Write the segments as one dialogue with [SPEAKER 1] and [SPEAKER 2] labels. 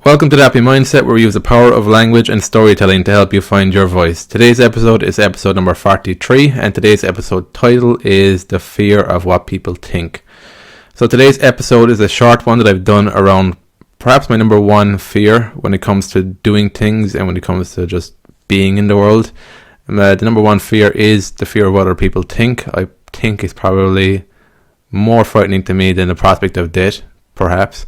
[SPEAKER 1] Welcome to the Happy Mindset, where we use the power of language and storytelling to help you find your voice. Today's episode is episode number 43, and today's episode title is The Fear of What People Think. So today's episode is a short one that I've done around perhaps my number one fear when it comes to doing things and when it comes to just being in the world. The number one fear is the fear of what other people think. I think it's probably more frightening to me than the prospect of death, perhaps.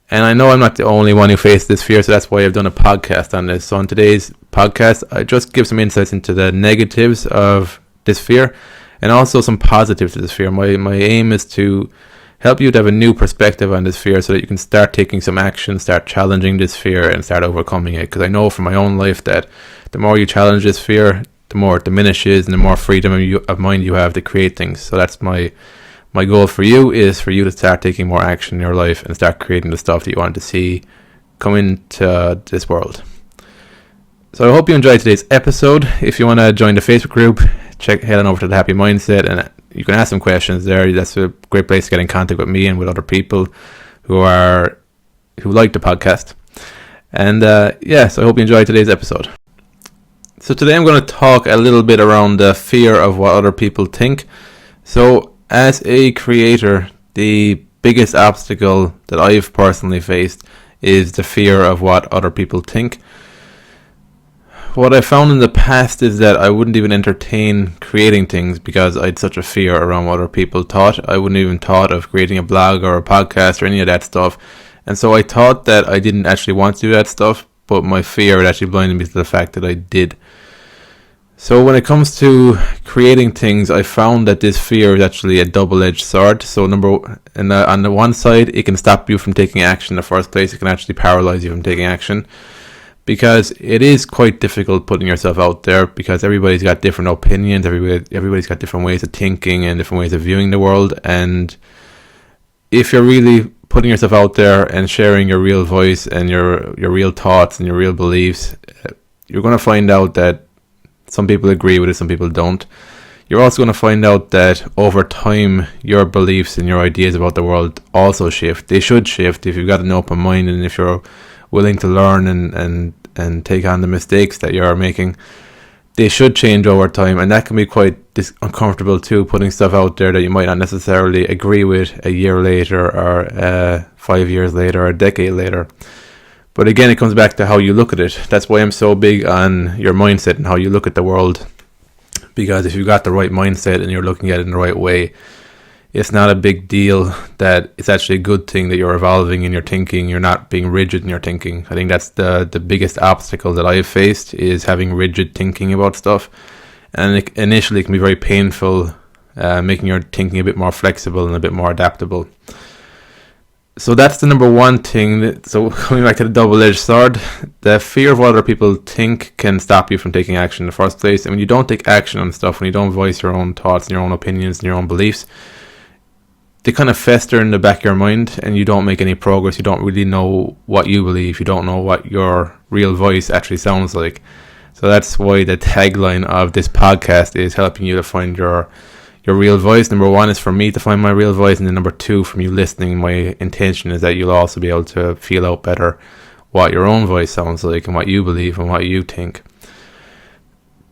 [SPEAKER 1] And I know I'm not the only one who faced this fear, so that's why I've done a podcast on this. So in today's podcast, I just give some insights into the negatives of this fear and also some positives to this fear. My aim is to help you to have a new perspective on this fear so that you can start taking some action, start challenging this fear and start overcoming it. Because I know from my own life that the more you challenge this fear, the more it diminishes and the more freedom of mind you have to create things. So that's my goal for you, is for you to start taking more action in your life and start creating the stuff that you want to see come into this world. So I hope you enjoyed today's episode. If you want to join the Facebook group, head on over to the Happy Mindset and you can ask some questions there. That's a great place to get in contact with me and with other people who like the podcast. And so I hope you enjoyed today's episode. So today I'm going to talk a little bit around the fear of what other people think. So as a creator, the biggest obstacle that I've personally faced is the fear of what other people think. What I found in the past is that I wouldn't even entertain creating things because I had such a fear around what other people thought. I wouldn't even thought of creating a blog or a podcast or any of that stuff. And so I thought that I didn't actually want to do that stuff, but my fear had actually blinded me to the fact that I did. So when it comes to creating things, I found that this fear is actually a double-edged sword. So on the one side, it can stop you from taking action in the first place. It can actually paralyze you from taking action because it is quite difficult putting yourself out there because everybody's got different opinions. Everybody's got different ways of thinking and different ways of viewing the world. And if you're really putting yourself out there and sharing your real voice and your real thoughts and your real beliefs, you're going to find out that some people agree with it, some people don't. You're also going to find out that over time, your beliefs and your ideas about the world also shift. They should shift if you've got an open mind and if you're willing to learn and take on the mistakes that you're making. They should change over time, and that can be quite uncomfortable too, putting stuff out there that you might not necessarily agree with a year later or 5 years later or a decade later. But again, it comes back to how you look at it. That's why I'm so big on your mindset and how you look at the world. Because if you've got the right mindset and you're looking at it in the right way, it's not a big deal that it's actually a good thing that you're evolving in your thinking. You're not being rigid in your thinking. I think that's the biggest obstacle that I've faced, is having rigid thinking about stuff. And initially it can be very painful, making your thinking a bit more flexible and a bit more adaptable. So that's the number one thing. So coming back to the double-edged sword, the fear of what other people think can stop you from taking action in the first place. And when you don't take action on stuff, when you don't voice your own thoughts and your own opinions and your own beliefs, they kind of fester in the back of your mind and you don't make any progress. You don't really know what you believe. You don't know what your real voice actually sounds like. So that's why the tagline of this podcast is helping you to find your real voice. Number one is for me to find my real voice, and then number two, from you listening, my intention is that you'll also be able to feel out better what your own voice sounds like and what you believe and what you think.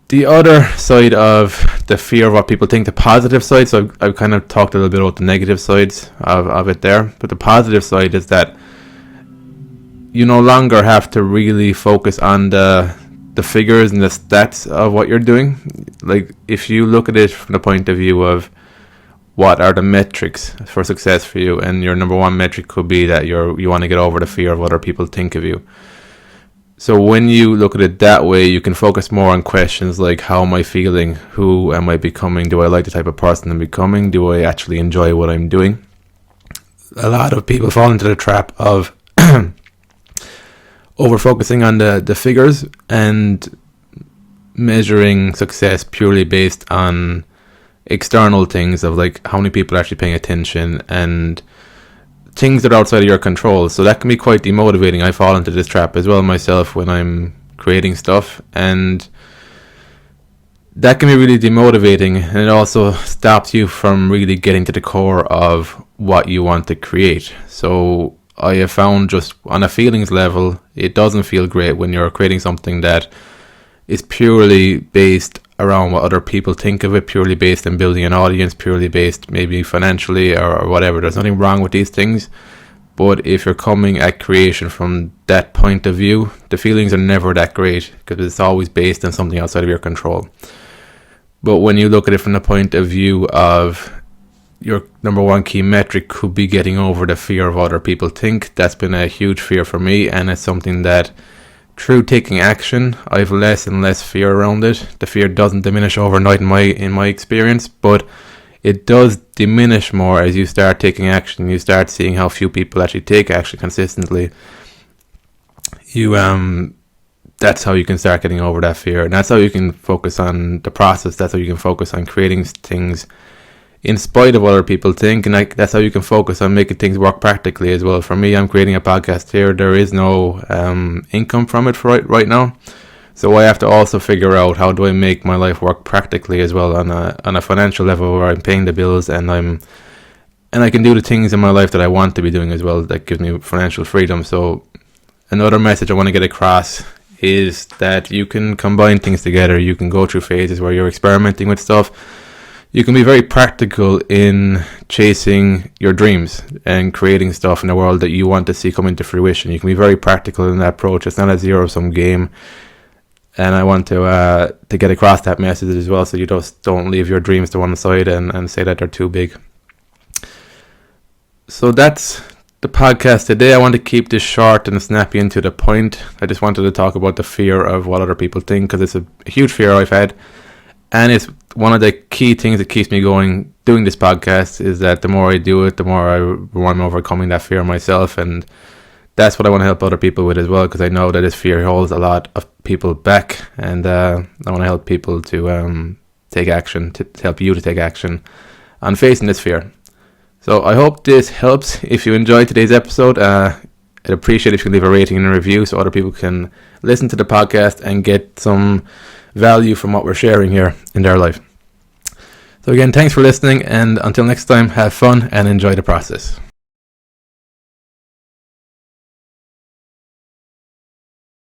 [SPEAKER 1] The other side of the fear of what people think, the positive side, so I've kind of talked a little bit about the negative sides of it there, but the positive side is that you no longer have to really focus on the figures and the stats of what you're doing. Like, if you look at it from the point of view of what are the metrics for success for you, and your number one metric could be that you want to get over the fear of what other people think of you. So when you look at it that way, you can focus more on questions like, how am I feeling? Who am I becoming? Do I like the type of person I'm becoming? Do I actually enjoy what I'm doing? A lot of people fall into the trap of over-focusing on the figures and measuring success purely based on external things of like how many people are actually paying attention and things that are outside of your control. So that can be quite demotivating. I fall into this trap as well myself when I'm creating stuff, and that can be really demotivating, and it also stops you from really getting to the core of what you want to create. So I have found just on a feelings level, it doesn't feel great when you're creating something that is purely based around what other people think of it, purely based on building an audience, purely based maybe financially or whatever. There's nothing wrong with these things. But if you're coming at creation from that point of view, the feelings are never that great because it's always based on something outside of your control. But when you look at it from the point of view of your number one key metric could be getting over the fear of what other people think, that's been a huge fear for me, and it's something that through taking action, I have less and less fear around it. The fear doesn't diminish overnight in my experience, but it does diminish more as you start taking action. You start seeing how few people actually take action consistently. That's how you can start getting over that fear, and that's how you can focus on the process. That's how you can focus on creating things in spite of what other people think, and that's how you can focus on making things work practically as well. For me, I'm creating a podcast here. There is no income from it for right now, so I have to also figure out how do I make my life work practically as well on a financial level where I'm paying the bills and I can do the things in my life that I want to be doing as well. That gives me financial freedom. So another message I want to get across is that you can combine things together. You can go through phases where you're experimenting with stuff. You can be very practical in chasing your dreams and creating stuff in the world that you want to see come into fruition. You can be very practical in that approach. It's not a zero-sum game. And I want to get across that message as well, so you just don't leave your dreams to one side and say that they're too big. So that's the podcast today. I want to keep this short and snappy and to the point. I just wanted to talk about the fear of what other people think, because it's a huge fear I've had. And it's one of the key things that keeps me going doing this podcast, is that the more I do it, the more I'm overcoming that fear myself. And that's what I want to help other people with as well, because I know that this fear holds a lot of people back. And I want to help people to take action, to help you to take action on facing this fear. So I hope this helps. If you enjoyed today's episode, I'd appreciate if you can leave a rating and a review so other people can listen to the podcast and get some value from what we're sharing here in their life. So again, thanks for listening, and until next time, have fun and enjoy the process.